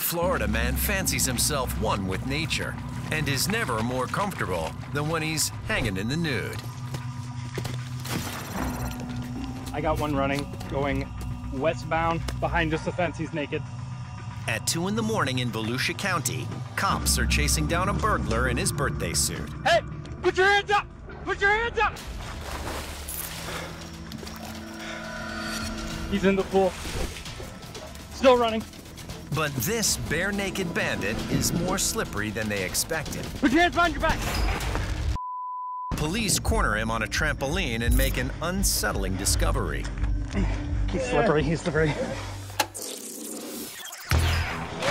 Florida man fancies himself one with nature and is never more comfortable than when he's hanging in the nude. I got one running, going westbound, behind just the fence, he's naked. At 2 in the morning in Volusia County, cops are chasing down a burglar in his birthday suit. Hey, put your hands up! Put your hands up! He's in the pool. Still running. But this bare-naked bandit is more slippery than they expected. Put your hands behind your back! Police corner him on a trampoline and make an unsettling discovery. He's slippery, he's slippery.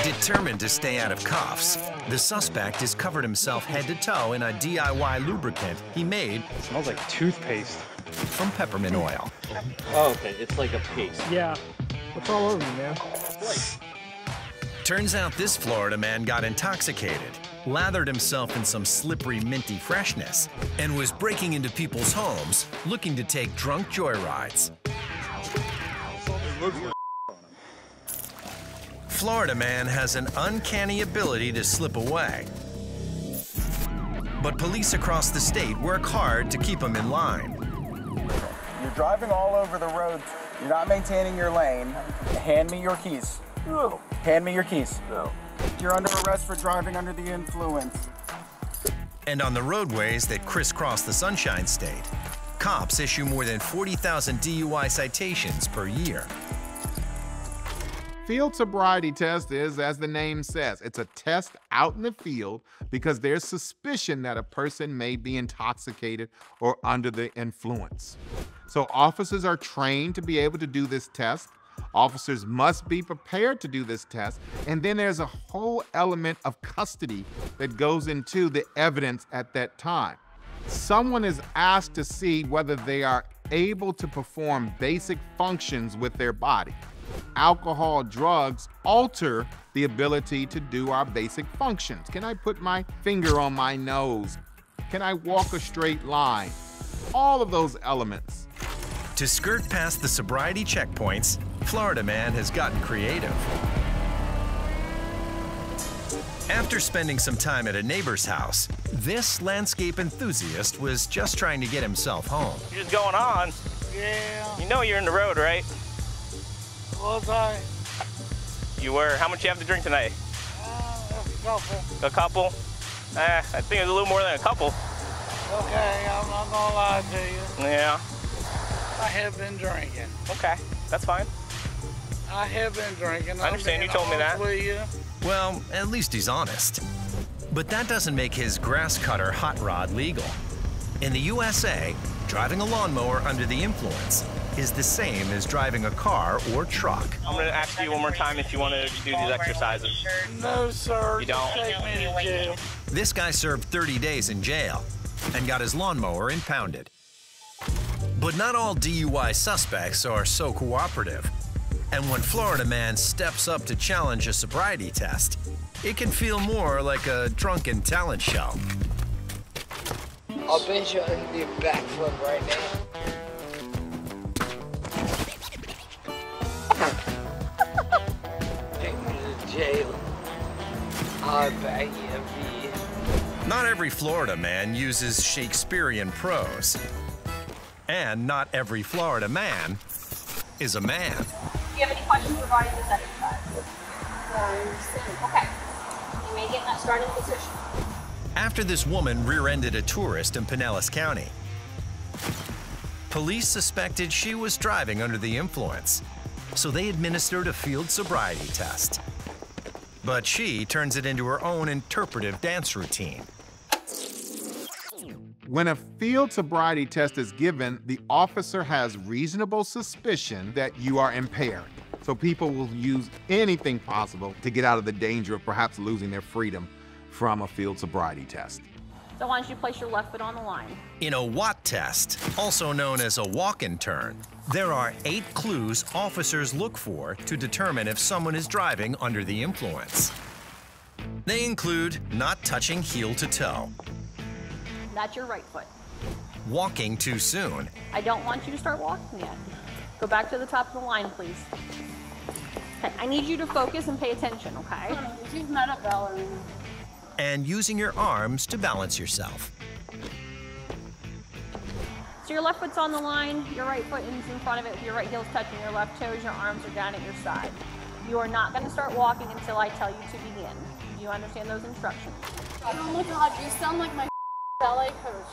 Determined to stay out of cuffs, the suspect has covered himself head to toe in a DIY lubricant he made. It smells like toothpaste. From peppermint oil. Oh, okay, it's like a paste. Yeah, it's all over me, man. Turns out this Florida man got intoxicated, lathered himself in some slippery, minty freshness, and was breaking into people's homes looking to take drunk joyrides. Florida man has an uncanny ability to slip away. But police across the state work hard to keep him in line. You're driving all over the road. You're not maintaining your lane. Hand me your keys. No. Hand me your keys. No. You're under arrest for driving under the influence. And on the roadways that crisscross the Sunshine State, cops issue more than 40,000 DUI citations per year. Field sobriety test is, as the name says, it's a test out in the field because there's suspicion that a person may be intoxicated or under the influence. So officers are trained to be able to do this test. Officers must be prepared to do this test. And then there's a whole element of custody that goes into the evidence at that time. Someone is asked to see whether they are able to perform basic functions with their body. Alcohol, drugs alter the ability to do our basic functions. Can I put my finger on my nose? Can I walk a straight line? All of those elements. To skirt past the sobriety checkpoints, Florida man has gotten creative. After spending some time at a neighbor's house, this landscape enthusiast was just trying to get himself home. You're just going on. Yeah. You know you're in the road, right? Was I? You were. How much you have to drink tonight? A couple. A couple? I think it's a little more than a couple. Okay, I'm not gonna lie to you. Yeah. I have been drinking. Okay, that's fine. I have been drinking. I understand, you told me that. With you. Well, at least he's honest. But that doesn't make his grass cutter hot rod legal. In the USA, driving a lawnmower under the influence is the same as driving a car or truck. I'm going to ask you one more time if you want to do these exercises. No, sir. You don't? Take me to jail. This guy served 30 days in jail and got his lawnmower impounded. But not all DUI suspects are so cooperative. And when Florida man steps up to challenge a sobriety test, it can feel more like a drunken talent show. I'll bet you I can do a backflip right now. Take me to jail. I bet you be. Not every Florida man uses Shakespearean prose. And not every Florida man is a man. Do you have any questions regarding this exercise? Okay. You may get that starting position. After this woman rear-ended a tourist in Pinellas County, police suspected she was driving under the influence, so they administered a field sobriety test. But she turns it into her own interpretive dance routine. When a field sobriety test is given, the officer has reasonable suspicion that you are impaired. So people will use anything possible to get out of the danger of perhaps losing their freedom from a field sobriety test. So why don't you place your left foot on the line? In a WAT test, also known as a walk-and turn, there are 8 clues officers look for to determine if someone is driving under the influence. They include not touching heel to toe, That's your right foot. walking too soon, I don't want you to start walking yet. Go back to the top of the line, please. Okay, I need you to focus and pay attention, okay? She's not a ballerina. And using your arms to balance yourself. So your left foot's on the line, your right foot is in front of it, your right heel's touching your left toes, your arms are down at your side. You are not going to start walking until I tell you to begin. Do you understand those instructions? Oh my god, you sound like my ballet coach.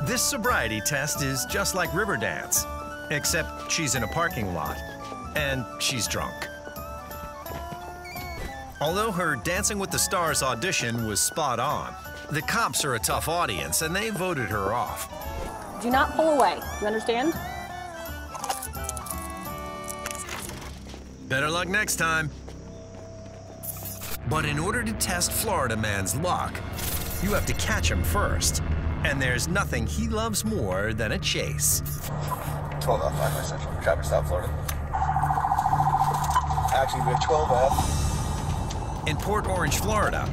This sobriety test is just like river dance, except she's in a parking lot and she's drunk. Although her Dancing with the Stars audition was spot on, the cops are a tough audience and they voted her off. Do not pull away. Do you understand? Better luck next time. But in order to test Florida man's luck, you have to catch him first. And there's nothing he loves more than a chase. 12 off 5 Central, traffic stop, Florida. Actually, we have 12 off. In Port Orange, Florida,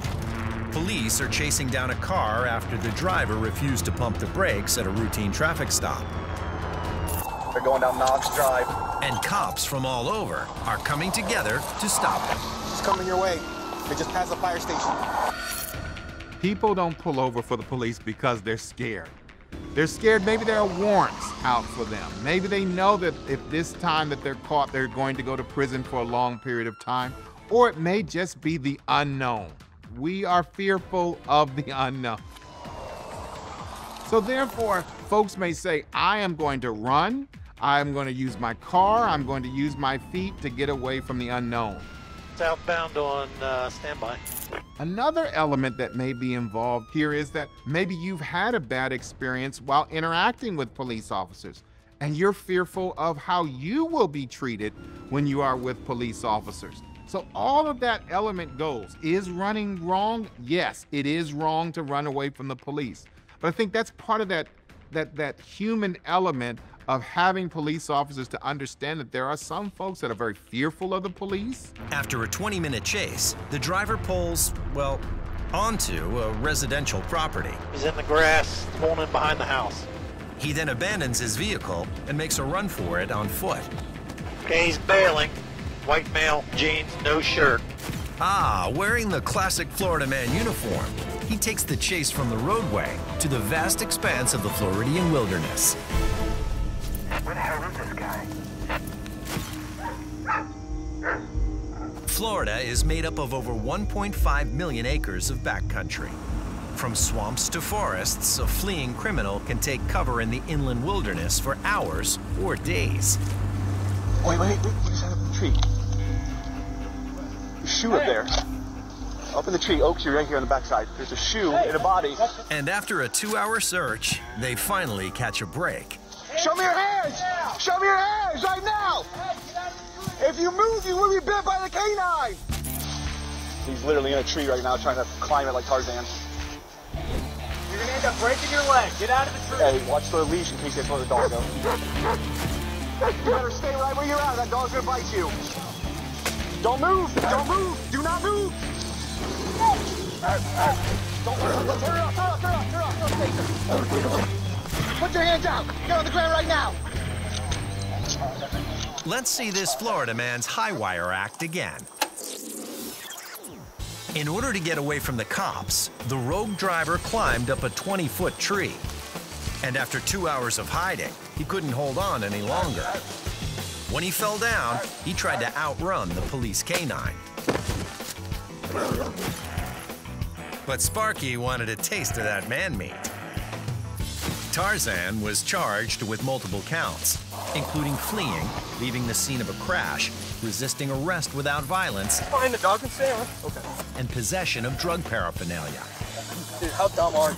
police are chasing down a car after the driver refused to pump the brakes at a routine traffic stop. They're going down Knox Drive. And cops from all over are coming together to stop them. It's coming your way. They just passed the fire station. People don't pull over for the police because they're scared. They're scared maybe there are warrants out for them. Maybe they know that if this time that they're caught, they're going to go to prison for a long period of time. Or it may just be the unknown. We are fearful of the unknown. So therefore, folks may say, I am going to run, I'm going to use my car, I'm going to use my feet to get away from the unknown. Southbound on standby. Another element that may be involved here is that maybe you've had a bad experience while interacting with police officers, and you're fearful of how you will be treated when you are with police officers. So all of that element goes. Is running wrong? Yes, it is wrong to run away from the police. But I think that's part of that human element of having police officers to understand that there are some folks that are very fearful of the police. After a 20-minute chase, the driver pulls, well, onto a residential property. He's in the grass, pulling in behind the house. He then abandons his vehicle and makes a run for it on foot. Okay, he's bailing. White male, jeans, no shirt. Ah, wearing the classic Florida man uniform, he takes the chase from the roadway to the vast expanse of the Floridian wilderness. Where the hell is this guy? Florida is made up of over 1.5 million acres of backcountry. From swamps to forests, a fleeing criminal can take cover in the inland wilderness for hours or days. Wait, he's up in the tree. There's a shoe up there. Up in the tree, oak tree right here on the backside. There's a shoe and a body. And after a 2-hour search, they finally catch a break. Show me your hands! Show me your hands right now! If you move, you will be bit by the canine! He's literally in a tree right now trying to climb it like Tarzan. You're gonna end up breaking your leg. Get out of the tree. Hey, watch the leash in case they throw the dog out. You better stay right where you're at. That dog's gonna bite you. Don't move! Don't move! Do not move! Don't move! Turn it off! Put your hands out! Get on the ground right now! Let's see this Florida man's high wire act again. In order to get away from the cops, the rogue driver climbed up a 20-foot tree. And after 2 hours of hiding, he couldn't hold on any longer. When he fell down, he tried to outrun the police canine. But Sparky wanted a taste of that man meat. Tarzan was charged with multiple counts, including fleeing, leaving the scene of a crash, resisting arrest without violence, Find the dog and stay on. Okay. and possession of drug paraphernalia. Dude, how dumb are you?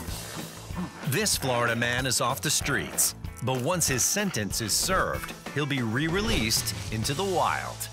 This Florida man is off the streets, but once his sentence is served, he'll be re-released into the wild.